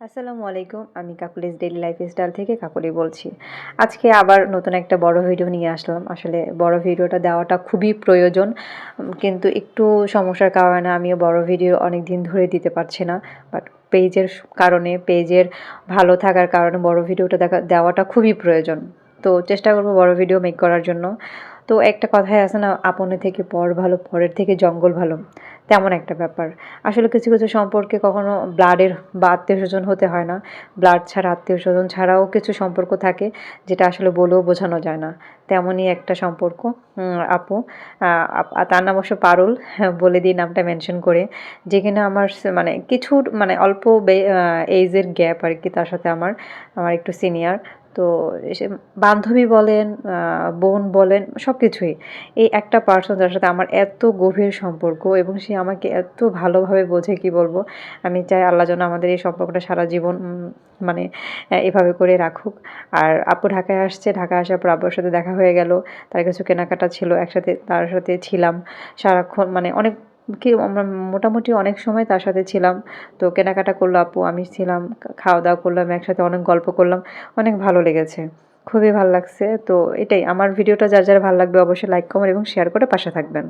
আসসালামু আলাইকুম। আমি কাকুলিস ডেইলি লাইফস্টাইল থেকে কাকলি বলছি। আজকে আবার নতুন একটা বড় ভিডিও নিয়ে আসলাম। আসলে বড় ভিডিওটা দেওয়াটা খুবই প্রয়োজন। কিন্তু একটু সমস্যার কারণে আমিও বড় ভিডিও অনেকদিন ধরে দিতে পারছি না। বাট পেজের কারণে, পেজের ভালো থাকার কারণে বড় ভিডিওটা দেওয়াটা খুবই প্রয়োজন। তো চেষ্টা করব বড় ভিডিও মেক করার জন্য। তো একটা কথাই আছে না, আপনের থেকে পর ভালো, পরের থেকে জঙ্গল ভালো। তেমন একটা ব্যাপার। আসলে কিছু, কিছু সম্পর্কে কখনো ব্লাডের বা আত্মীয়স্বজন হতে হয় না। ব্লাড ছাড়া আত্মীয়স্বজন ছাড়াও কিছু সম্পর্ক থাকে যেটা আসলে বলেও বোঝানো যায় না। তেমনই একটা সম্পর্ক আপু। তার নাম অবশ্য পারুল। হ্যাঁ, বলে দিই নামটা মেনশন করে। যে কিনা আমার মানে কিছুর মানে অল্প এইজের গ্যাপ আরকি তার সাথে আমার একটু সিনিয়র। তো সে বান্ধবী বলেন, বোন বলেন সবকিছুই। এই একটা পার্সন যার সাথে আমার এত গভীর সম্পর্ক এবং সে আমাকে এত ভালোভাবে বোঝে কি বলবো। আমি চাই আল্লাহ যেন আমাদের এই সম্পর্কটা সারা জীবন মানে এভাবে করে রাখুক। আর আপু ঢাকায় আসছে, ঢাকায় আসার পর আব্বুর সাথে দেখা হয়ে গেল। তার কিছু কেনাকাটা ছিল, একসাথে তার সাথে ছিলাম সারাক্ষণ, মানে অনেক কি আমরা মোটামুটি অনেক সময় তার সাথে ছিলাম। তো কেনাকাটা করলো আপু, আমি ছিলাম, খাওয়া দাওয়া করলাম একসাথে, অনেক গল্প করলাম, অনেক ভালো লেগেছে, খুবই ভালো লাগছে। তো এটাই আমার ভিডিওটা যার ভালো লাগবে অবশ্যই লাইক কমেন্ট এবং শেয়ার করে পাশে থাকবেন।